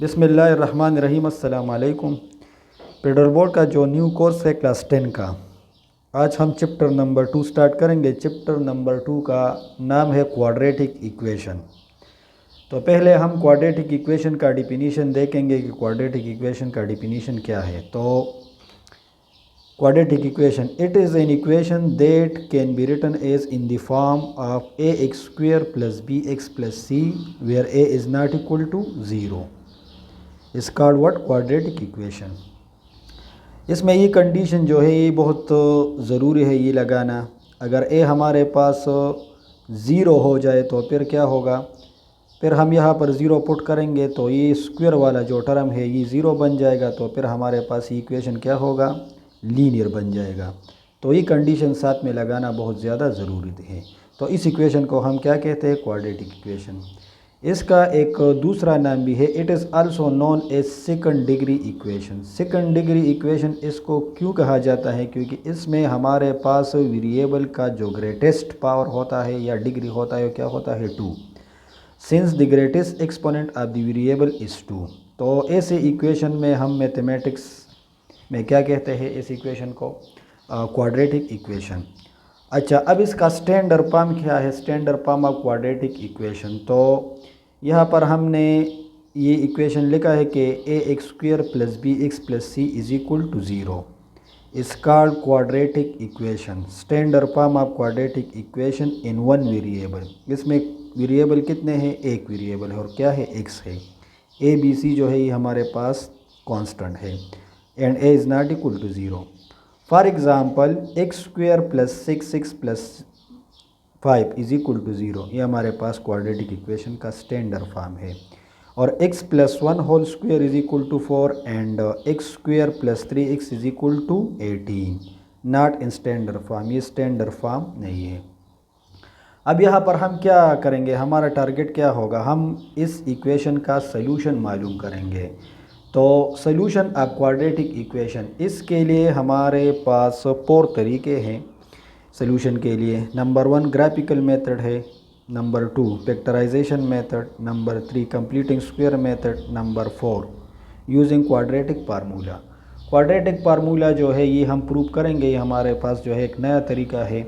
बिस्मिल्लाहिर्रहमानिर्रहीम। अस्सलाम वालेकुम। पेडल बोर्ड का जो न्यू कोर्स है क्लास 10 का, आज हम चैप्टर नंबर 2 स्टार्ट करेंगे। चैप्टर नंबर 2 का नाम है क्वाड्रेटिक इक्वेशन। तो पहले हम क्वाड्रेटिक इक्वेशन का डिफिनीशन देखेंगे कि क्वाड्रेटिक इक्वेशन का डिफिनीशन क्या है। तो quadratic equation, it is an equation that can be written as in the form of ax square plus bx plus c where a is not equal to 0 is called what? Quadratic equation। इसमें ये condition जो है ये बहुत ज़रूरी है ये लगाना। अगर a हमारे पास 0 हो जाए तो फिर क्या होगा, फिर हम यहाँ पर 0 पुट करेंगे तो ये स्क्वायर वाला जो टर्म है ये 0 बन जाएगा। तो फिर हमारे पास ये इक्वेशन क्या होगा, लीनियर बन जाएगा। तो ये कंडीशन साथ में लगाना बहुत ज़्यादा ज़रूरी है। तो इस इक्वेशन को हम क्या कहते हैं, क्वाड्रेटिक इक्वेशन। इसका एक दूसरा नाम भी है, it is also known as second degree equation. Second degree equation इसको क्यों कहा जाता है, क्योंकि इसमें हमारे पास वेरिएबल का जो ग्रेटेस्ट पावर होता है या डिग्री होता है वो क्या होता है, 2, since the greatest exponent of the variable is 2। तो ऐसे इक्वेशन में हम मैथमेटिक्स में क्या कहते हैं, इस इक्वेशन को क्वाड्रेटिक इक्वेशन। अच्छा, अब इसका स्टैंडर्ड फॉर्म क्या है, standard form of quadratic equation. तो यहाँ पर हमने ये इक्वेशन लिखा है कि A x square plus B x plus C is equal to 0 is called quadratic equation. Standard form of quadratic equation in one variable. इसमें वेरिएबल कितने हैं, एक वेरिएबल है और क्या है, एक्स है। ए बी सी जो है ये हमारे पास कांस्टेंट है and a is not equal to 0. For example, x square plus 6x plus 5 is equal to 0। ये हमारे पास क्वाड्रेटिक इक्वेशन का स्टैंडर्ड फॉर्म है। और x plus 1 whole square is equal to 4 and x square plus 3x is equal to 18 not in standard form. ये standard form नहीं है। अब यहाँ पर हम क्या करेंगे, हमारा टारगेट क्या होगा, हम इस इक्वेशन का सल्यूशन मालूम करेंगे। तो सॉल्यूशन ऑफ क्वाड्रेटिक इक्वेशन, इसके लिए हमारे पास 4 तरीके हैं सॉल्यूशन के लिए। नंबर 1 ग्राफिकल मेथड है, number 2 factorisation method, number 3 completing square method, number 4 using quadratic formula. Quadratic formula जो है ये हम प्रूव करेंगे। ये हमारे पास जो है एक नया तरीका है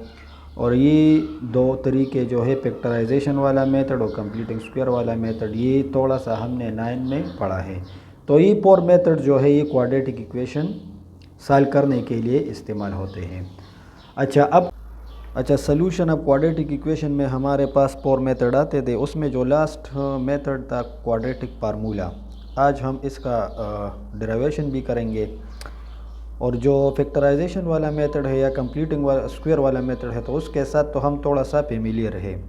और ये 2 तरीके जो है फैक्टराइजेशन वाला मेथड और कंप्लीटिंग स्क्वायर वाला मेथड, ये थोड़ा सा हमने 9 में पढ़ा है। तो ये 4 मेथड जो है ये क्वाड्रेटिक इक्वेशन सॉल्व करने के लिए इस्तेमाल होते हैं। अच्छा सॉल्यूशन ऑफ क्वाड्रेटिक इक्वेशन में हमारे पास 4 मेथड आते थे। उसमें जो लास्ट मेथड था क्वाड्रेटिक फार्मूला, आज हम इसका डेरिवेशन भी करेंगे। और जो फैक्टराइजेशन वाला मेथड है या कंप्लीटिंग वाला स्क्वायर वाला मेथड है तो उसके साथ तो हम थोड़ा सा फेमिलियर है।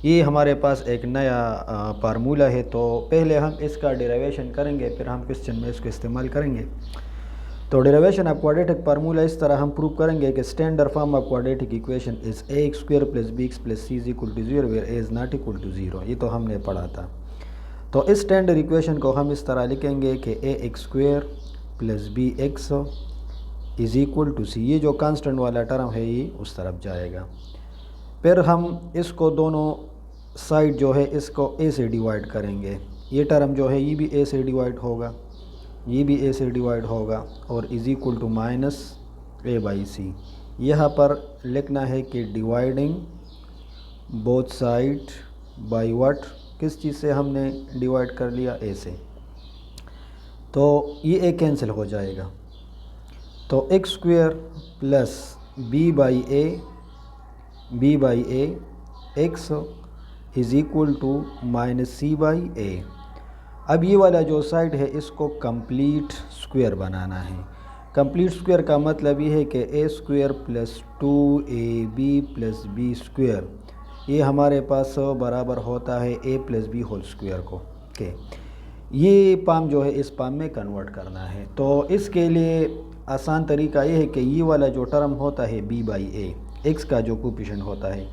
ये हमारे पास एक नया फार्मूला है। तो पहले हम इसका डेरिवेशन करेंगे, फिर हम क्वेश्चन में इसको इस्तेमाल करेंगे। तो डेरिवेशन ऑफ क्वाड्रेटिक फार्मूला इस तरह हम प्रूव करेंगे कि standard form of quadratic equation is a x square plus B x plus C is equal to 0 where a is not equal to 0। ये तो हमने पढ़ा था। तो इस स्टैंडर्ड इक्वेशन को हम इस तरह लिखेंगे कि A x square plus B X is equal to C. ये जो कांस्टेंट वाला टर्म है ये उस तरफ जाएगा। फिर हम इसको दोनों साइड जो है इसको a से डिवाइड करेंगे। ये टर्म जो है ये भी a से डिवाइड होगा, ये भी a से डिवाइड होगा और is equal to minus a by C. यहाँ पर लिखना है कि dividing both side by what, किस चीज़ से हमने डिवाइड कर लिया, a से। तो ये a कैंसिल हो जाएगा। तो X square plus b by A X is equal to minus C by A. अब ये वाला जो साइड है इसको कंप्लीट स्क्वायर बनाना है। कंप्लीट स्क्वायर का मतलब ये है कि A square plus 2ab plus B square, ये हमारे पास बराबर होता है a plus B whole square को के। ये पाम जो है इस पाम में कन्वर्ट करना है। तो इसके लिए आसान तरीका ये है कि ये वाला जो टर्म होता है b बाई ए, एक्स का जो कोफिशिएंट होता है,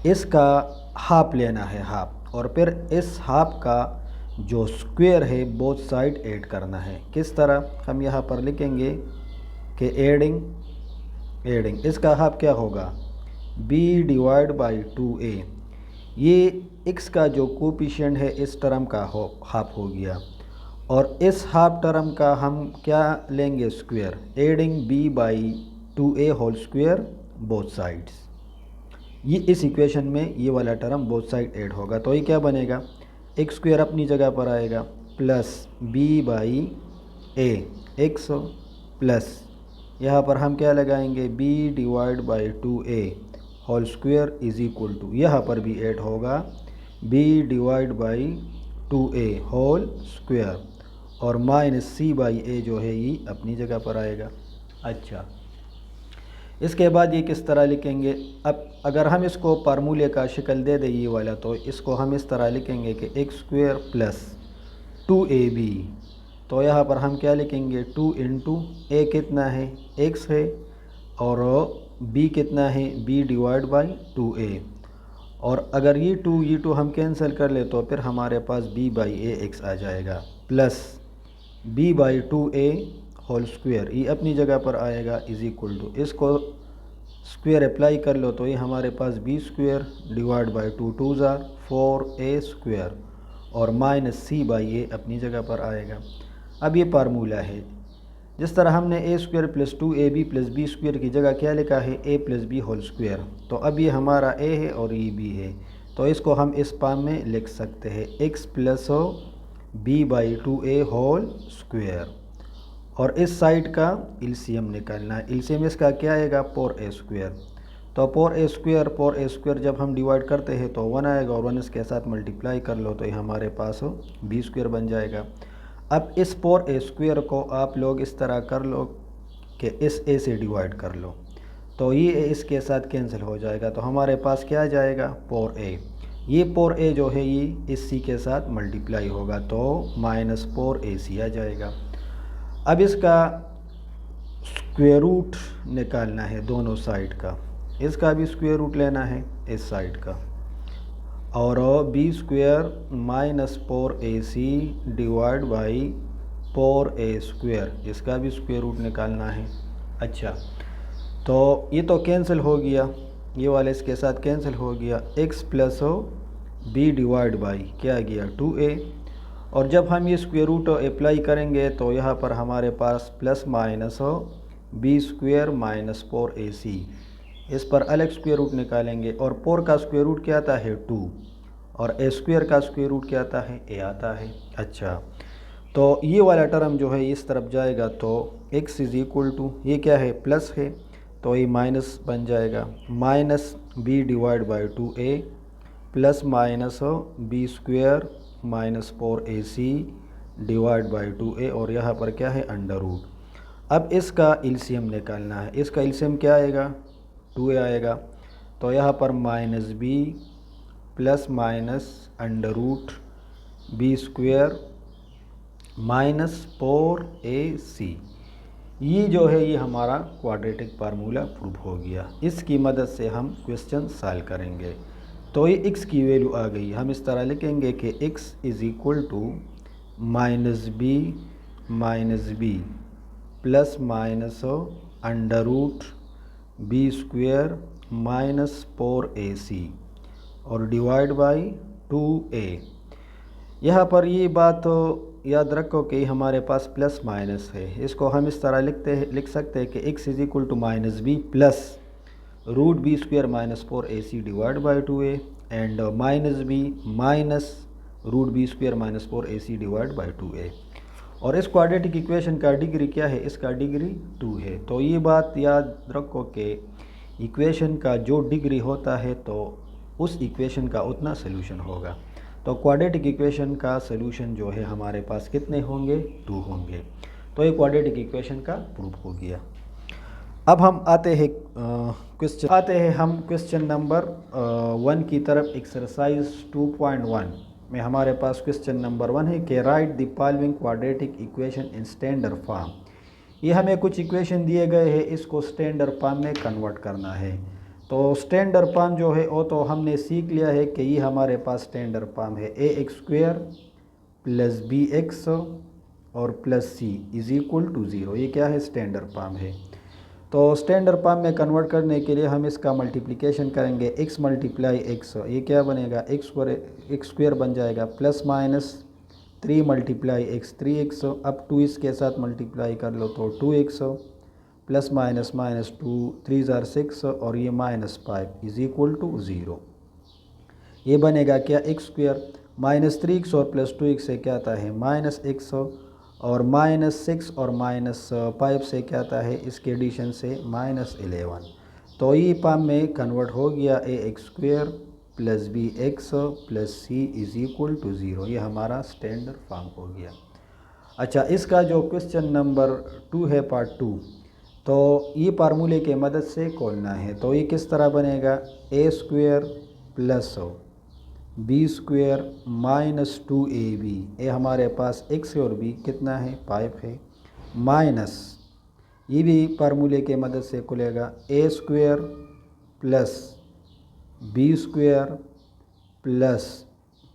इसका हाफ लेना है, हाफ, और फिर इस हाफ का जो स्क्वायर है बोथ साइड ऐड करना है। किस तरह, हम यहाँ पर लिखेंगे कि एडिंग इसका हाफ क्या होगा, b डिवाइड बाई 2a। ये x का जो कोफिशिएंट है इस टर्म का हाफ हो गया और इस हाफ टर्म का हम क्या लेंगे square, adding b by 2a whole square both sides. ये इस इक्वेशन में ये वाला टर्म बोथ साइड ऐड होगा तो ये क्या बनेगा, एक्स स्क्वायर अपनी जगह पर आएगा plus b by A x plus यहाँ पर हम क्या लगाएंगे b divide by 2a whole square is equal to, यहाँ पर भी ऐड होगा b divide by 2a whole square और माइनस c बाई a जो है ये अपनी जगह पर आएगा। अच्छा, इसके बाद ये किस तरह लिखेंगे, अब अगर हम इसको फार्मूले का शक्ल दे दें ये वाला, तो इसको हम इस तरह लिखेंगे कि एक्स स्क्वायर प्लस 2ab, तो यहाँ पर हम क्या लिखेंगे 2 इंटू ए कितना है x है और b कितना है b डिवाइड बाई 2a, और अगर ये 2 हम कैंसिल कर ले तो फिर हमारे पास b बाई ए एक्स आ जाएगा plus b by 2a whole square ये अपनी जगह पर आएगा इज इक्वल टू, इसको स्क्वायर अप्लाई कर लो तो ये हमारे पास b स्क्वायर डिवाइड बाई 2 2 ज़ार 4a स्क्वायर और माइनस c बाई ए अपनी जगह पर आएगा। अब ये फार्मूला है, जिस तरह हमने a square plus 2ab plus b square की जगह क्या लिखा है a plus B whole square, तो अब ये हमारा a है और ये b है, तो इसको हम इस फॉर्म में लिख सकते हैं x plus b by 2a whole square और इस साइड का एलसीएम निकालना है। एलसीएम इसका क्या आएगा 4a स्क्वायर, तो 4a स्क्वायर जब हम डिवाइड करते हैं तो 1 आएगा और 1 इसके साथ मल्टीप्लाई कर लो तो ये हमारे पास b स्क्वायर बन जाएगा। अब इस 4a स्क्वायर को आप लोग इस तरह कर लो कि इस a से डिवाइड कर लो तो ये इसके साथ कैंसिल हो जाएगा, तो हमारे पास क्या आ जाएगा 4a, ये 4a जो है ये इस c के साथ मल्टीप्लाई होगा तो माइनस 4ac आ जाएगा। अब इसका स्क्वायर रूट निकालना है दोनों साइड का, इसका भी स्क्वायर रूट लेना है इस साइड का और b square minus 4ac divide by 4a square इसका भी स्क्वायर रूट निकालना है। अच्छा, तो ये तो कैंसिल हो गया, ये वाला इसके साथ कैंसिल हो गया, x plus b divide by क्या गया 2a, और जब हम ये स्क्वायर रूट अप्लाई करेंगे तो यहाँ पर हमारे पास plus minus b square minus 4ac, इस पर अलग स्क्वायर रूट निकालेंगे और 4 का स्क्वायर रूट क्या आता है 2 और a स्क्वायर का स्क्वायर रूट क्या आता है a आता है। अच्छा, तो ये वाला टर्म जो है इस तरफ जाएगा तो x इज़ इक्वल टू ये क्या है प्लस है तो ये माइनस बन जाएगा minus b divide by 2a plus minus b square minus 4ac divide by 2a और यहाँ पर क्या है अंडर रूट। अब इसका एलसीएम निकालना है, इसका एलसीएम क्या आएगा 2a आएगा, तो यहाँ पर minus b plus minus under root b square minus 4ac, ये जो है ये हमारा क्वाड्रेटिक फार्मूला प्रूफ हो गया। इसकी मदद से हम क्वेश्चन सॉल्व करेंगे। तो ये x की वैल्यू आ गई, हम इस तरह लिखेंगे कि x is equal to minus b plus minus under root b square minus 4ac और डिवाइड बाई 2a। यहाँ पर ये बात याद रखो कि हमारे पास प्लस माइनस है, इसको हम इस तरह लिख सकते हैं कि x is equal to minus b plus root b square minus 4ac divide by 2a and minus b minus root b square minus 4ac divide by 2a, और इस क्वाड्रेटिक इक्वेशन का डिग्री क्या है, इसका डिग्री 2 है। तो ये बात याद रखो कि इक्वेशन का जो डिग्री होता है तो उस इक्वेशन का उतना सोल्यूशन होगा। तो क्वाड्रेटिक इक्वेशन का सोल्यूशन जो है हमारे पास कितने होंगे 2 होंगे। तो ये क्वाड्रेटिक इक्वेशन का प्रूफ हो गया। अब हम आते हैं क्वेश्चन नंबर 1 की तरफ। एक्सरसाइज 2.1 में हमारे पास क्वेश्चन नंबर 1 है कि right the following quadratic equation in standard form. ये हमें कुछ इक्वेशन दिए गए हैं, इसको स्टैंडर्ड फॉर्म में कन्वर्ट करना है। तो स्टैंडर्ड फॉर्म जो है वो तो हमने सीख लिया है कि ये हमारे पास स्टैंडर्ड फॉर्म है ax स्क्वायर प्लस bx और plus c is equal to 0। ये क्या है स्टैंडर्ड फॉर्म है। तो स्टैंडर्ड फॉर्म में कन्वर्ट करने के लिए हम इसका मल्टीप्लिकेशन करेंगे, x मल्टीप्लाई x, ये क्या बनेगा x स्क्वायर बन जाएगा plus minus 3 multiply x 3x, अब 2 इसके साथ मल्टीप्लाई कर लो तो 2x, प्लस माइनस माइनस 2 3 ज़ार 6 और ये -5 इज़ इक्वल टू 0। ये बनेगा क्या, एक्स स्क्वायर -3x और +2x से क्या आता है -x, और -6 और -5 से क्या आता है इसके एडिशन से -11। तो ये फॉर्म में कन्वर्ट हो गया ax² + bx + c is equal to 0। ये हमारा स्टैंडर्ड फॉर्म हो गया। अच्छा, इसका जो क्वेश्चन नंबर 2 है पार्ट 2, तो ये फार्मूले के मदद से खोलना है। तो ये किस तरह बनेगा, a² + b² - 2ab, ये हमारे पास x है और b कितना है 5 है, माइनस ये भी फार्मूले के मदद से खुलेगा a² + b² +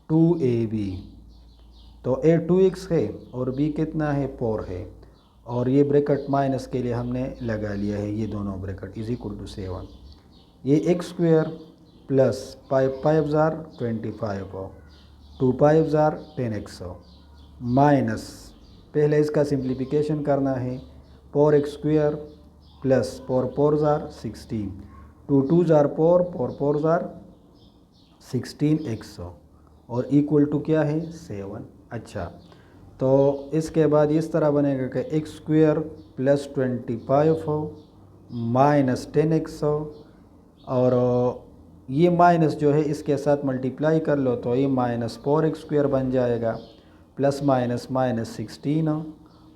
2ab, तो a 2x है और b कितना है 4 है, और ये ब्रैकेट माइनस के लिए हमने लगा लिया है, ये दोनों ब्रैकेट इज़ इक्वल टू 7। ये x² प्लस 5 ज़ार 25 हो, 2 5 ज़ार 10x हो, माइनस पहले इसका सिंप्लीफिकेशन करना है 4x² प्लस 4 4 ज़ार 16, 2 2 ज़ार 4 4 4 ज़ार 16x हो, और इक्वल टू क्या है 7। अच्छा, तो इसके बाद इस तरह बनेगा कि x² + 25 हो माइनस 10x हो, और ये माइनस जो है इसके साथ मल्टीप्लाई कर लो तो ये -4x² बन जाएगा, प्लस माइनस माइनस 16 हो,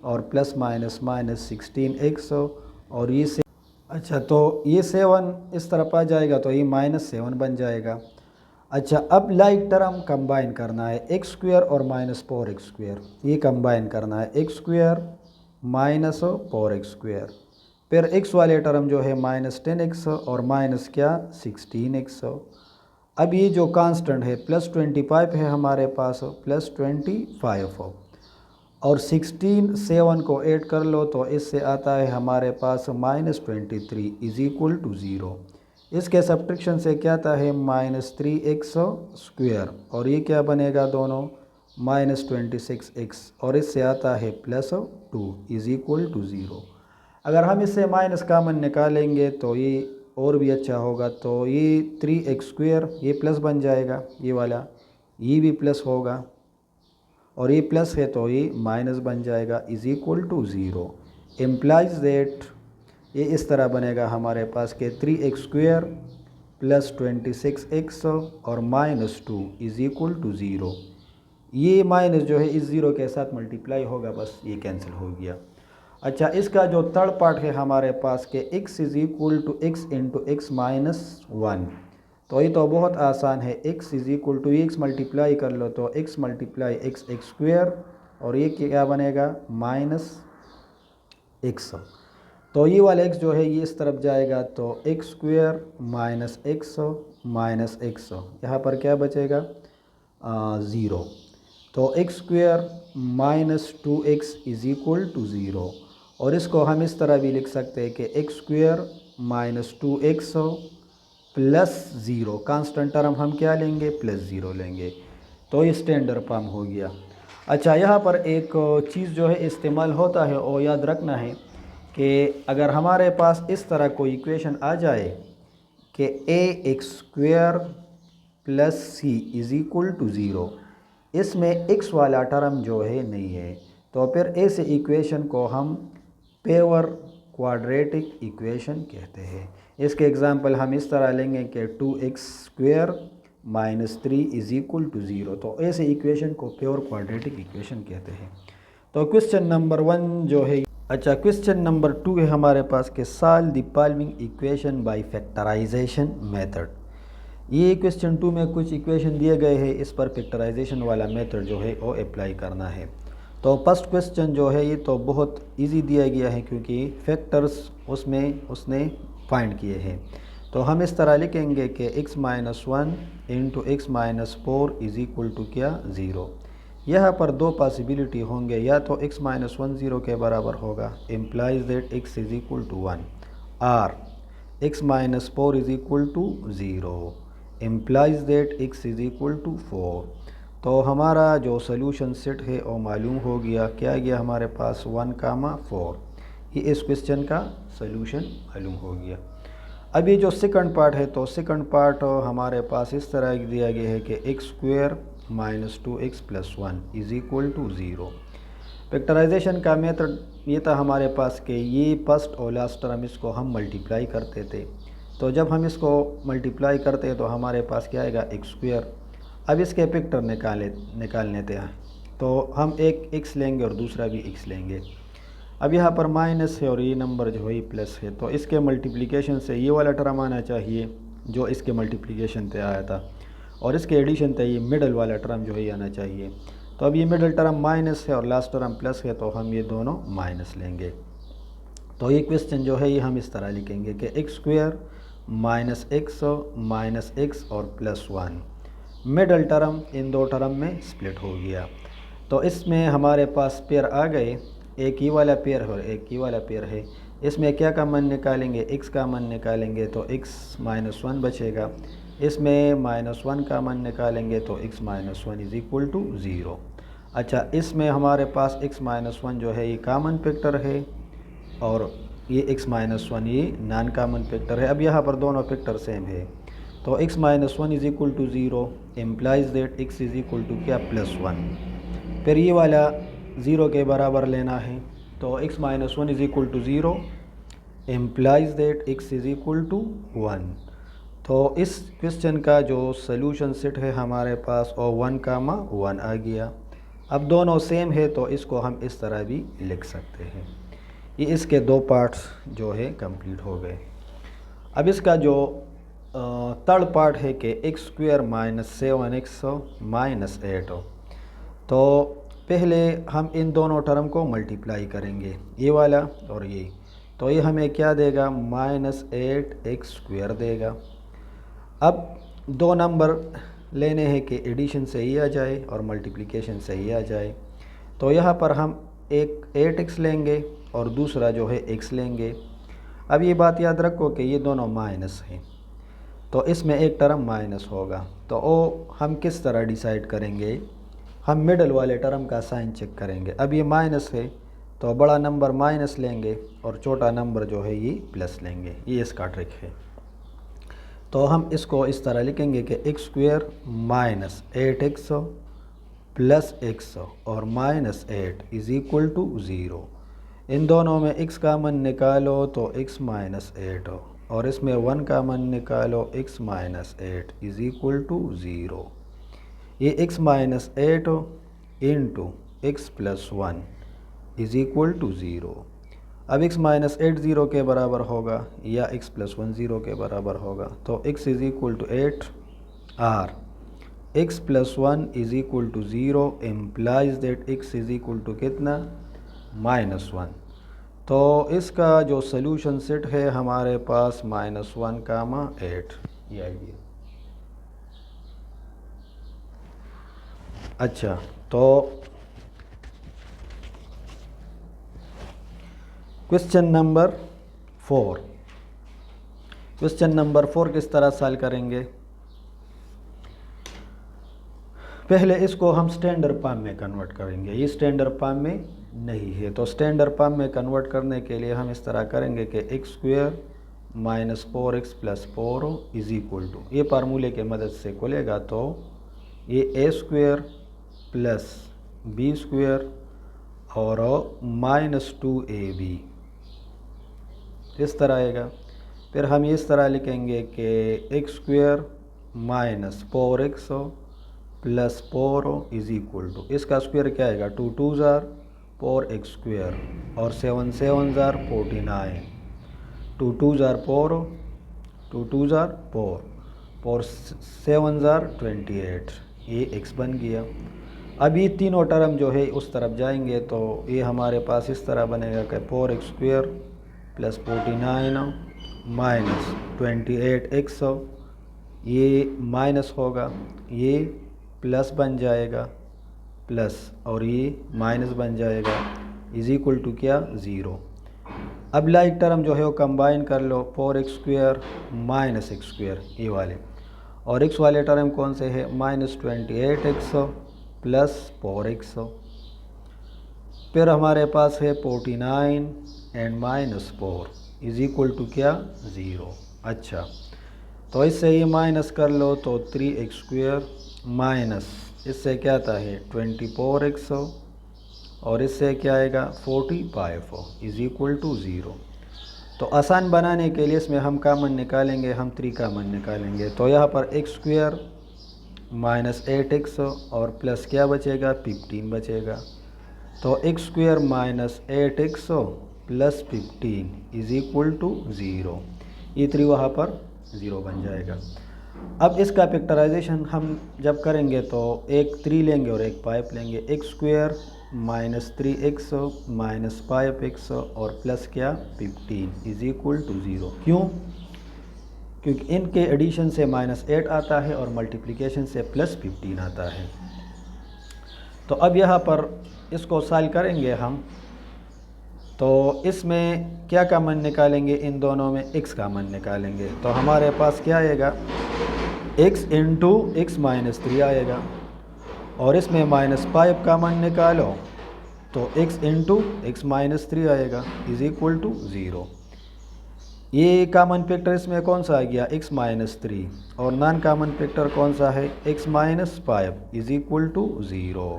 और प्लस माइनस माइनस 16x हो, और ये से अच्छा, तो ये 7 इस तरफ आ जाएगा तो ये -7 बन जाएगा। अच्छा, अब लाइक टर्म कंबाइन करना है, x² और -4x², ये कंबाइन करना है x² - 4x², फिर x वाले टर्म जो है -10x और माइनस क्या 16x हो। अब ये जो कांस्टेंट है +25 है हमारे पास, +25 हो, और 16 7 को ऐड कर लो तो इससे आता है हमारे पास -23 इज़ इक्वल टू 0। इसके सब्ट्रैक्शन से क्या आता है -3x², और ये क्या बनेगा दोनों -26x, और इससे आता है +2 इज़ इक्वल टू 0। अगर हम इससे माइनस कामन निकालेंगे तो ये और भी अच्छा होगा, तो ये 3x² ये प्लस बन जाएगा, ये वाला ये भी प्लस होगा, और ये प्लस है तो ये माइनस बन जाएगा is equal to 0। Implies that ये इस तरह बनेगा हमारे पास के 3x² + 26x और -2 इज़ इक्वल टू 0। ये माइनस जो है इस 0 के साथ मल्टीप्लाई होगा, बस ये कैंसिल हो गया। अच्छा, इसका जो थर्ड पार्ट है हमारे पास के x is equal to x × x - 1, तो ये तो बहुत आसान है, x is equal to x multiply कर लो तो x × x² और ये क्या बनेगा -x, तो ये वाला x जो है ये इस तरफ जाएगा तो x² - x यहाँ पर क्या बचेगा 0, तो x² - 2x is equal to 0, और इसको हम इस तरह भी लिख सकते हैं कि x² - 2x + 0, कांस्टेंट टर्म हम क्या लेंगे +0 लेंगे, तो ये स्टैंडर्ड फॉर्म हो गया। अच्छा, यहाँ पर एक चीज़ जो है इस्तेमाल होता है और याद रखना है कि अगर हमारे पास इस तरह कोई इक्वेशन आ जाए कि ax² + c is equal to 0, इसमें x वाला टर्म जो है नहीं है, तो फिर ऐसे इक्वेशन को हम पेवर क्वाड्रेटिक इक्वेशन कहते हैं। इसके एग्जांपल हम इस तरह लेंगे कि 2x² - 3 इज़ इक्वल टू 0, तो ऐसे इक्वेशन को पेवर क्वाड्रेटिक इक्वेशन कहते हैं। तो क्वेश्चन नंबर 1 जो है, अच्छा क्वेश्चन नंबर 2 है हमारे पास कि solve the following equation by factorisation method. ये क्वेश्चन 2 में कुछ इक्वेशन दिए गए हैं, इस पर फैक्टराइजेशन वाला मेथड जो है वो अप्लाई करना है। तो फर्स्ट क्वेश्चन जो है ये तो बहुत इजी दिया गया है क्योंकि फैक्टर्स उसमें उसने फाइंड किए हैं। तो हम इस तरह लिखेंगे कि x - 1 × x - 4 is equal to क्या 0। यहाँ पर दो पॉसिबिलिटी होंगे, या तो x - 1 0 के बराबर होगा, implies that x is equal to 1, और x - 4 is equal to 0 implies that x is equal to 4। तो हमारा जो सॉल्यूशन सेट है वो मालूम हो गया। क्या गया हमारे पास 1,4। ये इस क्वेश्चन का सॉल्यूशन मालूम हो गया। अभी जो सेकंड पार्ट है, तो सेकंड पार्ट हमारे पास इस तरह दिया गया है कि x² - 2x + 1 = 0। फैक्टराइजेशन का मेथड ये था हमारे पास कि ये फर्स्ट और लास्ट टर्म इसको हम मल्टीप्लाई करते थे। तो जब हम इसको मल्टीप्लाई करते हैं तो हमारे पास क्या आएगा x²। अब इसके फैक्टर निकालने थे, तो हम एक x लेंगे और दूसरा भी x लेंगे। अब यहाँ पर माइनस है और ये नंबर जो है प्लस है, तो इसके मल्टीप्लिकेशन से ये वाला टर्म आना चाहिए जो इसके मल्टीप्लिकेशन पे आया था, और इसके एडिशन पे ये मिडल वाला टर्म जो है आना चाहिए। तो अब ये मिडल टर्म माइनस है और लास्ट टर्म प्लस है, तो हम ये दोनों माइनस लेंगे। तो ये क्वेश्चन जो है ये हम इस तरह लिखेंगे कि x² - x और +1, मिडल टर्म इन दो टर्म में स्प्लिट हो गया। तो इसमें हमारे पास पेयर आ गए, एक ही वाला पेयर है और एक ही वाला पेयर है। इसमें क्या कॉमन निकालेंगे, x कॉमन निकालेंगे तो x - 1 बचेगा। इसमें -1 कॉमन निकालेंगे तो x - 1 = 0। अच्छा, इसमें हमारे पास x - 1 जो है ये कॉमन फैक्टर है और ये x - 1 ये नॉन कॉमन फैक्टर है। अब यहाँ पर दोनों फैक्टर सेम है, तो x - 1 = 0 इम्प्लाइज दैट x = क्या +1। फिर ये वाला 0 के बराबर लेना है, तो x - 1 = 0 इम्प्लाइज दैट x = 1। तो इस क्वेश्चन का जो सॉल्यूशन सेट है हमारे पास और 1,1 आ गया। अब दोनों सेम है तो इसको हम इस तरह भी लिख सकते हैं। ये इसके दो पार्ट्स जो है कंप्लीट हो गए। अब इसका जो थर्ड पार्ट है कि x² - 7x - 8। तो पहले हम इन दोनों टर्म को मल्टीप्लाई करेंगे, ये वाला और ये। तो ये हमें क्या देगा, -8x² देगा। अब दो नंबर लेने हैं कि एडिशन से ही आ जाए और मल्टीप्लिकेशन से ही आ जाए। तो यहाँ पर हम एक 8x लेंगे और दूसरा जो है x लेंगे। अब ये बात याद रखो कि ये दोनों माइनस हैं, तो इसमें एक टर्म माइनस होगा। तो वो हम किस तरह डिसाइड करेंगे, हम मिडल वाले टर्म का साइन चेक करेंगे। अब ये माइनस है तो बड़ा नंबर माइनस लेंगे और छोटा नंबर जो है ये प्लस लेंगे। ये इसका ट्रिक है। तो हम इसको इस तरह लिखेंगे कि x² - 8x + x और -8 = 0। इन दोनों में x कॉमन निकालो तो x - 8 और इसमें 1 कॉमन निकालो x - 8 = 0। ये x - 8 × x + 1 = 0। अब x - 8 0 के बराबर होगा या x + 1 0 के बराबर होगा, तो x = 8 और x + 1 = 0 इम्प्लाइज दैट x = कितना, -1। तो इसका जो सॉल्यूशन सेट है हमारे पास -1,8 ये आइए। अच्छा, तो क्वेश्चन नंबर 4। क्वेश्चन नंबर 4 किस तरह सॉल्व करेंगे। पहले इसको हम स्टैंडर्ड फॉर्म में कन्वर्ट करेंगे। ये स्टैंडर्ड फॉर्म में नहीं है, तो स्टैंडर्ड फॉर्म में कन्वर्ट करने के लिए हम इस तरह करेंगे कि x² - 4x + 4 = ये फार्मूले के मदद से खुलेगा। तो ये a² + b² और -2ab इस तरह आएगा। फिर हम इस तरह लिखेंगे कि x² - 4x + 4 = इसका स्क्वायर क्या आएगा, 2 2s are 4x² और 7 7s are 49। 2 2s are 4, 2 2s are 4, 4 7s are 28। ये x बन गया। अब ये तीनों टर्म जो है उस तरफ जाएंगे, तो ये हमारे पास इस तरह बनेगा कि 4x² + 49 - 28x, ये माइनस होगा, ये प्लस बन जाएगा, प्लस और ये माइनस बन जाएगा, = क्या, 0। अब लाइक टर्म जो है वो कंबाइन कर लो, 4x² - x² ये वाले, और x वाले टर्म कौन से है, -28x प्लस 4x। फिर हमारे पास है 49 and minus 4 is equal to क्या 0। अच्छा, तो इससे ये माइनस कर लो तो 3x² माइनस इससे क्या आता है 24x और इससे क्या आएगा 45 इज़ इक्वल टू 0। तो आसान बनाने के लिए इसमें हम कामन निकालेंगे, हम 3 कामन निकालेंगे। तो यहाँ पर x² माइनस 8x और प्लस क्या बचेगा 15 बचेगा। तो x² minus 8x plus 15 is equal to 0। ये 3 वहाँ पर 0 बन जाएगा। अब इसका फैक्टराइजेशन हम जब करेंगे तो एक 3 लेंगे और एक 5 लेंगे। x² minus 3x minus 5x और प्लस क्या 15 इज़ इक्वल टू 0। क्यों? क्योंकि इनके एडिशन से -8 आता है और मल्टीप्लिकेशन से प्लस 15 आता है। तो अब यहाँ पर इसको सॉल्व करेंगे हम, तो इसमें क्या कामन निकालेंगे, इन दोनों में x कामन निकालेंगे। तो हमारे पास क्या आएगा x इंटू x माइनस 3 आएगा और इसमें -5 कामन निकालो तो x इंटू x माइनस 3 आएगा इज़ इक्वल टू 0। ये कॉमन फैक्टर इसमें कौन सा आ गया x माइनस 3 और नॉन कॉमन फैक्टर कौन सा है x minus 5 is equal to 0।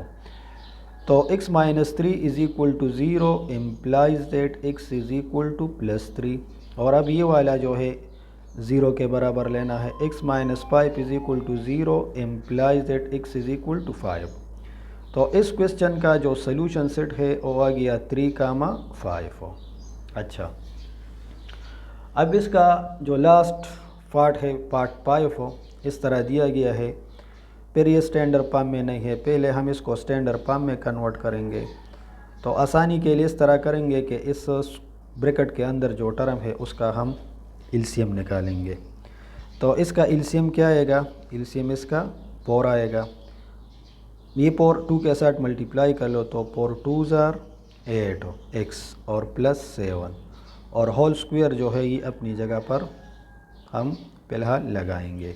तो x minus 3 is equal to 0 implies that x is equal to plus 3। और अब ये वाला जो है 0 के बराबर लेना है। x minus 5 is equal to 0 implies that x is equal to 5। तो इस क्वेश्चन का जो सॉल्यूशन सेट है वो आ गया 3,5। अच्छा, अब इसका जो लास्ट पार्ट है पार्ट 5 इस तरह दिया गया है। फिर ये स्टैंडर्ड फॉर्म में नहीं है, पहले हम इसको स्टैंडर्ड फॉर्म में कन्वर्ट करेंगे। तो आसानी के लिए इस तरह करेंगे कि इस ब्रैकेट के अंदर जो टर्म है उसका हम एलसीएम निकालेंगे। तो इसका एलसीएम क्या आएगा, एलसीएम इसका 4 आएगा। ये 4 2 के साथ मल्टीप्लाई कर लो तो 4 2 जार 8x और प्लस 7 और होल स्क्वायर जो है ये अपनी जगह पर हम फिलहाल लगाएंगे।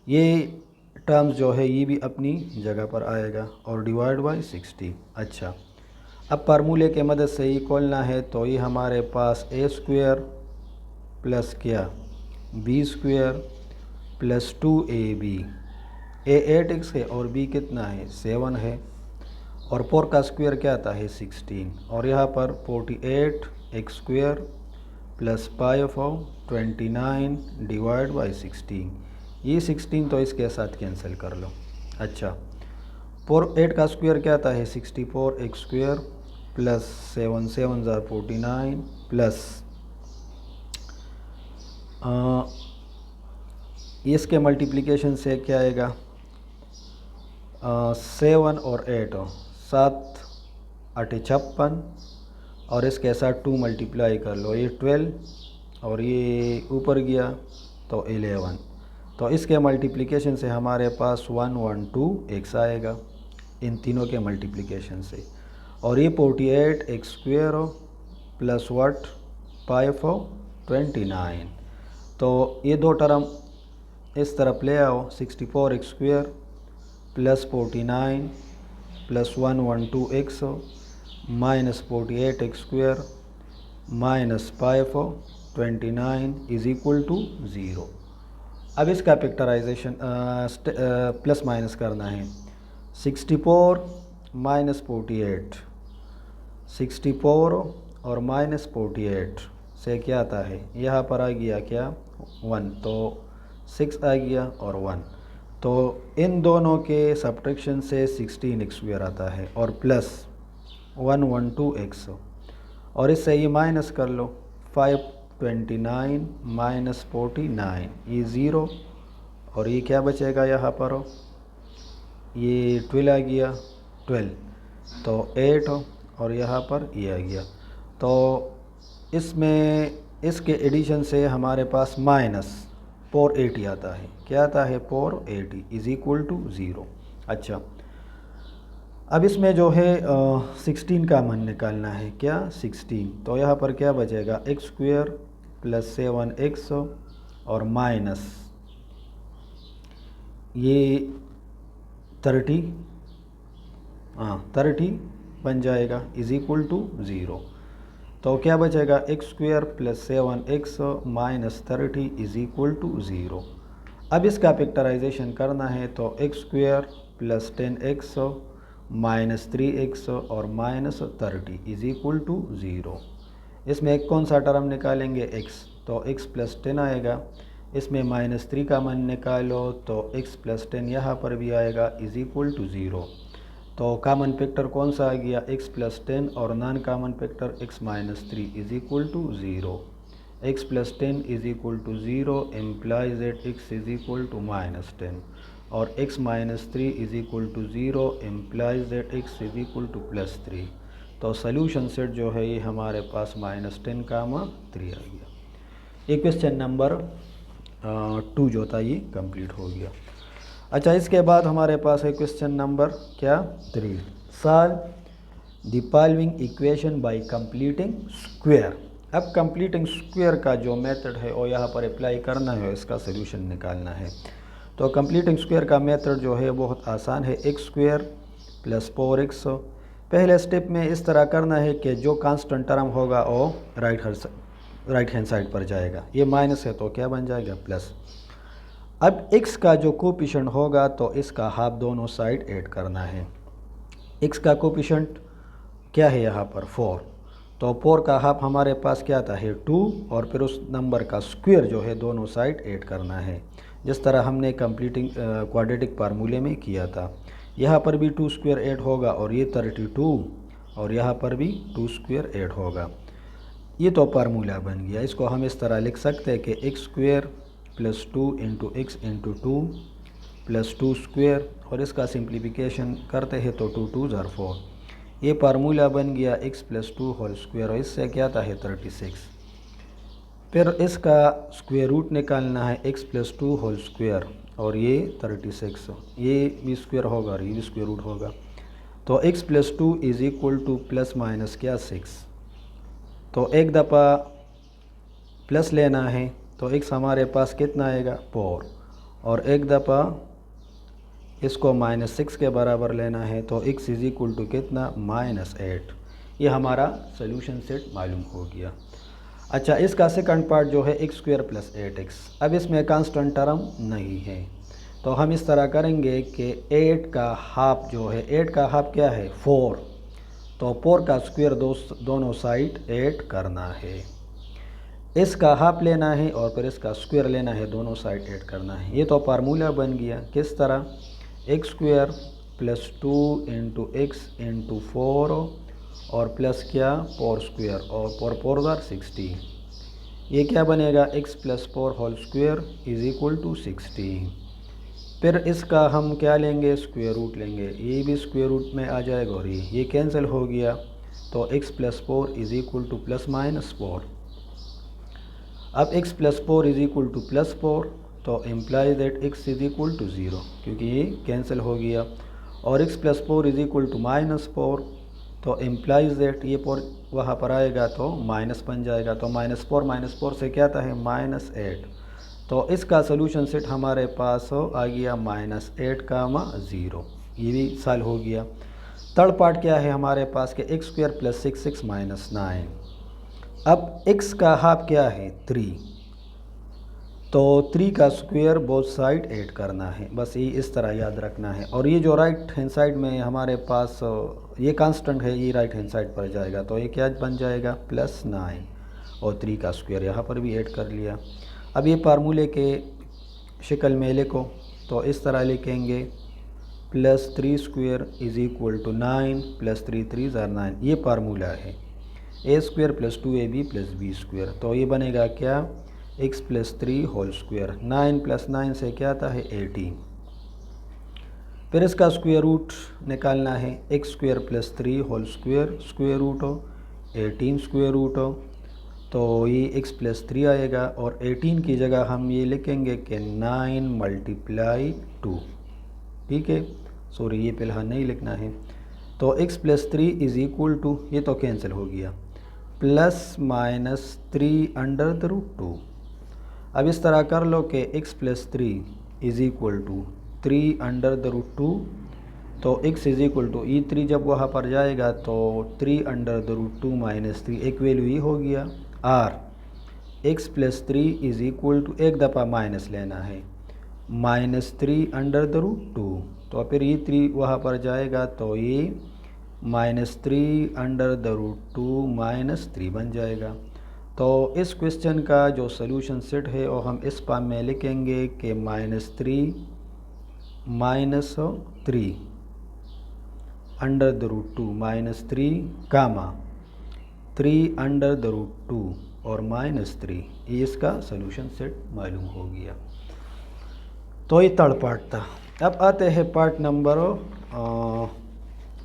ये टर्म्स जो है ये भी अपनी जगह पर आएगा और डिवाइड बाय 60। अच्छा, अब फार्मूले के मदद से ये खोलना है तो ये हमारे पास a² प्लस क्या b² plus 2ab। a 8x है और b कितना है 7 है और 4 का स्क्वायर क्या आता है 16 और यहाँ पर 48x² प्लस 5 29 डिवाइड बाई 16। ये 16 तो इसके साथ कैंसिल कर लो। अच्छा, 8 का स्क्वायर क्या आता है 64x² प्लस 7 7 ज़ार 49 प्लस इसके मल्टीप्लिकेशन से क्या आएगा 7 और 8 7 8 56 और इसके साथ 2 मल्टीप्लाई कर लो, ये 12 और ये ऊपर गया तो 11। तो इसके मल्टीप्लिकेशन से हमारे पास 112x आएगा इन तीनों के मल्टीप्लिकेशन से। और ये 48x² प्लस 5 29। तो ये दो टर्म इस तरफ ले आओ 64x² plus 49 plus 112x minus 48x² minus 5 29 is equal to 0। अब इसका फैक्टराइजेशन प्लस माइनस करना है। 64 माइनस 48, 64 और माइनस 48 से क्या आता है, यहाँ पर आ गया क्या 1, तो 6 आ गया और 1। तो इन दोनों के सब्ट्रैक्शन से 16x² आता है और प्लस 112x और इससे ये माइनस कर लो 529 माइनस 49 ये 0 और ये क्या बचेगा यहाँ पर ये 12 आ गया 12 तो 8 और यहाँ पर ये आ गया। तो इसमें इसके एडिशन से हमारे पास माइनस 480 आता है। क्या आता है 480 इज़ इक्वल टू 0। अच्छा, अब इसमें जो है 16 का मान निकालना है, क्या 16। तो यहाँ पर क्या बचेगा x² प्लस 7x और माइनस ये 30 30 बन जाएगा इज इक्वल टू 0। तो क्या बचेगा x square plus 7x minus 30 is equal to 0। अब इसका फैक्टराइजेशन करना है तो x square plus 10x minus 3x और माइनस 30 इज इक्वल टू 0। इसमें एक कौन सा टर्म निकालेंगे x, तो x प्लस 10 आएगा। इसमें माइनस 3 का मन निकालो तो x प्लस 10 यहाँ पर भी आएगा इज इक्वल टू 0। तो कॉमन फैक्टर कौन सा आ गया x प्लस 10 और non common factor x minus 3 is equal to 0। x plus 10 is equal to 0 implies that x is equal to minus 10 और x minus 3 is equal to 0 implies that x is equal to plus 3। तो solution set जो है ये हमारे पास minus 10 कामा 3 आ गया। ये question number 2 जो था ये कंप्लीट हो गया। अच्छा, इसके बाद हमारे पास है क्वेश्चन नंबर क्या 3, solve the following equation bye completing square. अब कंप्लीटिंग स्क्वायर का जो मेथड है वो यहाँ पर अप्लाई करना है, इसका सोल्यूशन निकालना है। तो कंप्लीटिंग स्क्वायर का मेथड जो है बहुत आसान है, एक्स स्क्वायर प्लस 4x। पहले स्टेप में इस तरह करना है कि जो कांस्टेंट टर्म होगा वो राइट हैंड साइड पर जाएगा। ये माइनस है तो क्या बन जाएगा प्लस। अब x का जो कोफिशिएंट होगा तो इसका हाफ दोनों साइड ऐड करना है। x का कोफिशिएंट क्या है यहाँ पर 4, तो 4 का हाफ हमारे पास क्या था है 2 और फिर उस नंबर का स्क्वायर जो है दोनों साइड ऐड करना है, जिस तरह हमने कंप्लीटिंग क्वाड्रेटिक फार्मूले में किया था। यहाँ पर भी 2 स्क्वायर ऐड होगा और ये 32 और यहाँ पर भी 2 स्क्वायर ऐड होगा। ये तो फार्मूला बन गया। इसको हम इस तरह लिख सकते हैं कि x square plus 2 into x into 2 plus 2 square और इसका सिंप्लीफिकेशन करते हैं तो 2 2 ज़ार 4। ये फार्मूला बन गया x प्लस 2 होल स्क्वायर और इससे क्या आता है 36। फिर इसका स्क्वायर रूट निकालना है x प्लस 2 होल स्क्वायर और ये 36, ये भी स्क्वायर होगा और ये भी स्क्वायर रूट होगा। तो x plus 2 is equal to plus minus क्या 6। तो एक दफ़ा प्लस लेना है तो x हमारे पास कितना आएगा 4 और एक दफ़ा इसको माइनस 6 के बराबर लेना है तो x इज इक्वल टू कितना -8। ये हमारा सोल्यूशन सेट मालूम हो गया। अच्छा, इसका सेकंड पार्ट जो है x स्क्वायर प्लस 8x। अब इसमें कांस्टेंट टर्म नहीं है तो हम इस तरह करेंगे कि 8 का हाफ जो है, 8 का हाफ क्या है 4, तो 4 का स्क्वायर दोनों साइड ऐड करना है। इसका हाफ लेना है और फिर इसका स्क्वायर लेना है, दोनों साइड ऐड करना है। ये तो फार्मूला बन गया। किस तरह, x square plus 2 into x into 4 और प्लस क्या 4 स्क्वायर और 4 4 ज़ार 16। ये क्या बनेगा x plus 4 whole square is equal to 16। फिर इसका हम क्या लेंगे स्क्वायर रूट लेंगे, ये भी स्क्वायर रूट में आ जाएगा और ये कैंसिल हो गया तो x plus 4 is equal to plus minus 4। अब x plus 4 is equal to plus 4 तो imply that x is equal to 0 क्योंकि ये कैंसिल हो गया, और x plus 4 is equal to minus 4 तो इम्प्लाइज दैट ये 4 वहाँ पर आएगा तो माइनस बन जाएगा। तो माइनस 4 से क्या आता है -8। तो इसका सोल्यूशन सेट हमारे पास आ गया -8 कामा 0। ये भी सॉल्व हो गया। थर्ड पार्ट क्या है हमारे पास कि एक्स स्क्वायर प्लस 6 माइनस 9। अब x का हाफ क्या है 3, तो 3 का स्क्वायर बोथ साइड ऐड करना है, बस ये इस तरह याद रखना है। और ये जो राइट हैंड साइड में हमारे पास ये कांस्टेंट है, ये राइट हैंड साइड पर जाएगा तो ये क्या बन जाएगा +9 और 3 का स्क्वायर यहाँ पर भी ऐड कर लिया। अब ये फार्मूले के शक्ल में लिखो तो इस तरह लिखेंगे +3 square is equal to 9 plus 3 3 ज़ार 9। ये फार्मूला है a square plus 2ab plus b square. तो ये बनेगा क्या x plus 3 whole square. 9 plus 9 से क्या आता है 18। फिर इसका स्क्वायर रूट निकालना है, x square plus 3 whole square square root हो 18 स्क्वायर रूट हो तो ये x प्लस 3 आएगा और 18 की जगह हम ये लिखेंगे कि 9 मल्टीप्लाई 2। ठीक है, सॉरी ये फिलहाल नहीं लिखना है। तो x plus 3 is equal to, ये तो कैंसिल हो गया, +-3 अंडर द रूट 2। अब इस तरह कर लो कि x plus 3 is equal to 3 under the root 2 तो x is equal to E3 जब वहाँ पर जाएगा तो 3/√2 माइनस 3 एक वैल्यू ही हो गया। Or x plus 3 is equal to एक दफ़ा माइनस लेना है -3/√2। तो फिर E3 वहाँ पर जाएगा तो ये -3/√2 माइनस 3 बन जाएगा। तो इस क्वेश्चन का जो सॉल्यूशन सेट है वो हम इस फॉर्म में लिखेंगे कि -3 माइनस 3/√2 माइनस 3 कामा 3/√2 और -3, ये इसका सॉल्यूशन सेट मालूम हो गया। तो ये थर्ड पार्ट था। अब आते हैं पार्ट नंबर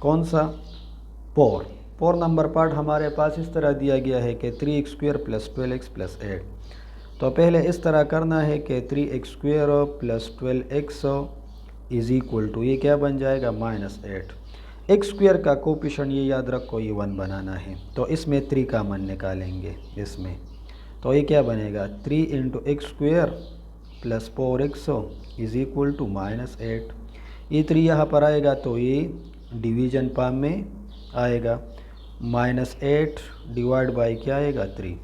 कौन सा 4 नंबर पार्ट हमारे पास इस तरह दिया गया है कि 3x² + 12x + 8। तो पहले इस तरह करना है कि 3x² + 12x is equal to ये क्या बन जाएगा -8। x² का कोफिशिएंट ये याद रखो ये 1 बनाना है, तो इसमें 3 कॉमन निकालेंगे इसमें। तो ये क्या बनेगा 3 × x² + 4x is equal to -8। ये 3 यहाँ पर आएगा तो ये डिवीजन फॉर्म में आएगा। -8 डिवाइड बाई क्या आएगा 3।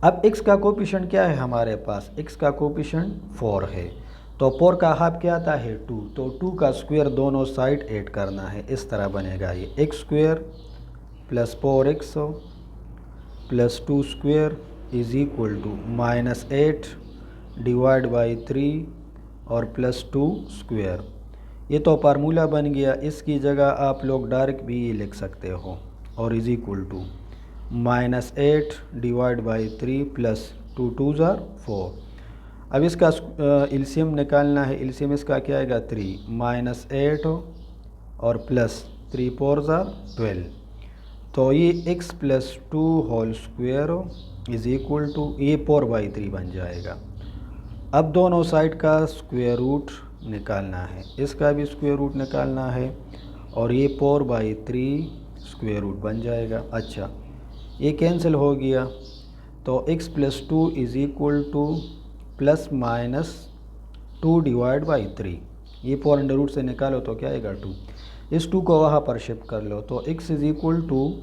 अब x का कोफिशिएंट क्या है हमारे पास, x का कोफिशिएंट 4 है। तो 4 का हाफ क्या आता है 2, तो 2 का स्क्वायर दोनों साइड ऐड करना है। इस तरह बनेगा ये x² + 4x + 2² is equal to -8 divide by 3 और +2²। ये तो फार्मूला बन गया। इसकी जगह आप लोग डायरेक्ट भी लिख सकते हो और is equal to -8 divide by 3 + 2 2 4। अब इसका एलसीएम निकालना है। एलसीएम इसका क्या आएगा 3 -8 और +3 4 12। तो ये x + 2² इज इक्वल टू ये 4/3 बन जाएगा। अब दोनों साइड का स्क्वायर रूट निकालना है, इसका भी स्क्वायर रूट निकालना है और ये 4/3 स्क्वायर रूट बन जाएगा। अच्छा ये कैंसिल हो गया तो x + 2 is equal to ±2 divide by 3। ये 4 से निकालो तो क्या आएगा 2। इस 2 को वहाँ पर शिफ्ट कर लो तो x is equal to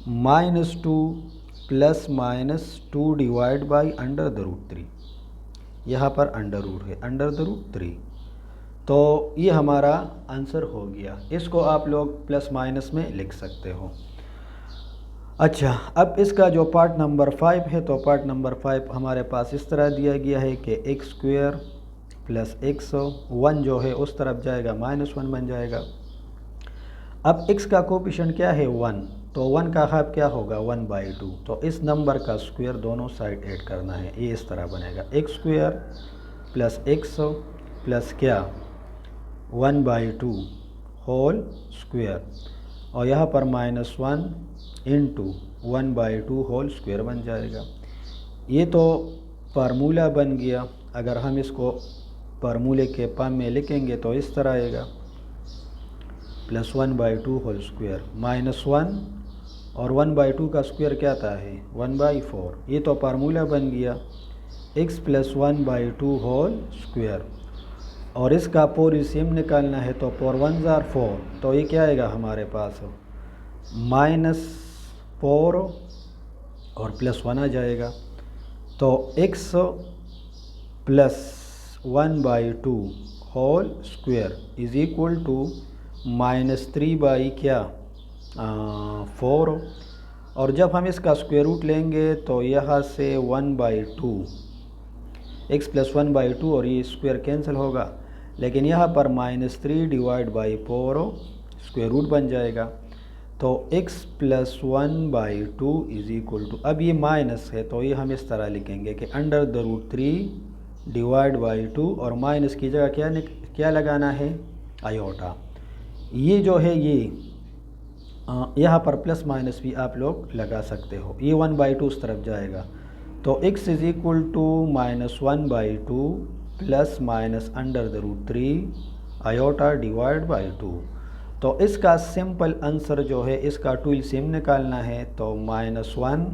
-2 ±2 divide by √3। यहाँ पर अंडर है √3। तो ये हमारा आंसर हो गया। इसको आप लोग प्लस माइनस में लिख सकते हो। अच्छा अब इसका जो पार्ट नंबर 5 है, तो पार्ट नंबर 5 हमारे पास इस तरह दिया गया है कि x² + x 1 जो है उस तरफ जाएगा -1 बन जाएगा। अब x का कोफिशिएंट क्या है 1, तो 1 का हाफ क्या होगा 1/2। तो इस नंबर का स्क्वायर दोनों साइड ऐड करना है। ये इस तरह बनेगा x² + x प्लस क्या 1/2 होल स्क्वायर और यहाँ पर -1 × 1/2 होल स्क्वायर बन जाएगा। ये तो फार्मूला बन गया। अगर हम इसको फार्मूले के फॉर्म में लिखेंगे तो इस तरह आएगा +1/2 होल स्क्वायर -1 और 1/2 का स्क्वायर क्या आता है 1/4। ये तो फार्मूला बन गया x + 1/2 होल स्क्वायर और इसका 4 एलसीएम निकालना है तो 4 1 4। तो ये क्या आएगा हमारे पास -4 और +1 आ जाएगा। तो x + 1/2 whole square is equal to -3 क्या 4। और जब हम इसका स्क्वायर रूट लेंगे तो यहाँ से 1/2 x + 1/2 और ये स्क्वायर कैंसिल होगा, लेकिन यहाँ पर -3 डिवाइड बाई 4 स्क्वायर रूट बन जाएगा। तो x + 1/2 इज इक्वल टू, अब ये माइनस है तो ये हम इस तरह लिखेंगे कि √3 डिवाइड बाई 2 और माइनस की जगह क्या लगाना है आयोटा। ये जो है ये यहाँ पर प्लस माइनस भी आप लोग लगा सकते हो। ये 1/2 उस तरफ जाएगा तो x is equal to -1/2 plus minus √3 iota divide by 2। तो इसका सिंपल आंसर जो है इसका 2 एलसीएम निकालना है तो -1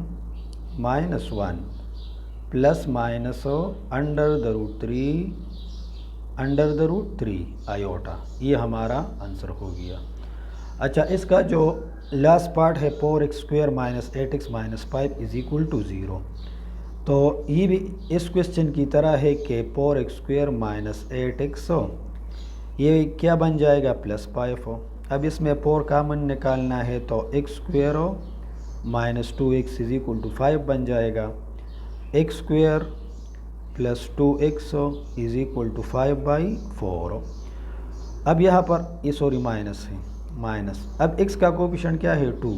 प्लस माइनस √3 √3 आयोटा। ये हमारा आंसर हो गया। अच्छा, इसका जो लास्ट पार्ट है 4x² - 8x - 5 = 0, तो ये भी इस क्वेश्चन की तरह है कि 4x² - 8x ये क्या बन जाएगा +5 हो। अब इसमें 4 कामन निकालना है तो x² - 2x = 5 बन जाएगा। x² + 2x = 5/4। अब यहाँ पर ये सॉरी माइनस है, माइनस। अब x का कोफिशिएंट क्या है 2,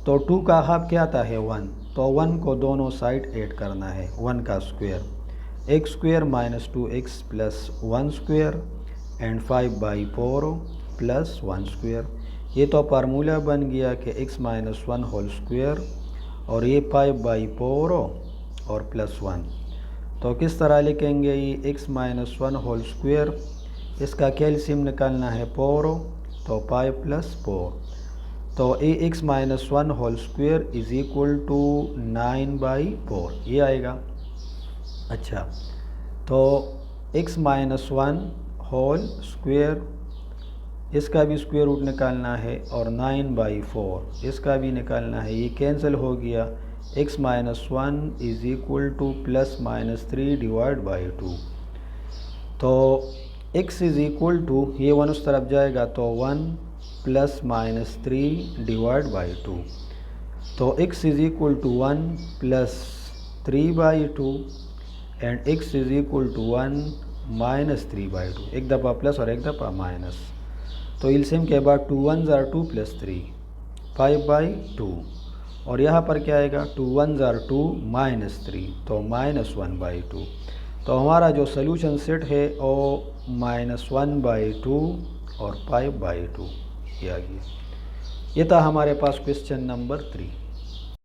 तो 2 का हाफ क्या आता है 1, तो 1 को दोनों साइड ऐड करना है, 1 का स्क्वायर। x² - 2x + 1² and 5/4 + 1²। ये तो फार्मूला बन गया कि x - 1² और ये 5/4 और +1। तो किस तरह लिखेंगे ये x - 1² इसका कैल्शियम निकालना है 4, तो 5 + 4, तो ये x - 1² = 9/4 ये आएगा। अच्छा, तो x - 1² इसका भी स्क्वायर रूट निकालना है और 9/4 इसका भी निकालना है, ये कैंसिल हो गया। x - 1 = ±3/2, तो x = ये 1 उस तरफ जाएगा तो 1 ± 3/2, तो x = 1 + 3/2 एंड x = 1 - 3/2, एक दफ़ा प्लस और एक दफ़ा माइनस। तो एलसीएम के बाद 2 1s are 2 + 3 5/2, और यहाँ पर क्या आएगा 2 1s are 2 - 3, तो -1/2। तो हमारा जो सॉल्यूशन सेट है वो -1/2 और 5/2 ये आ गया। ये था हमारे पास क्वेश्चन नंबर 3।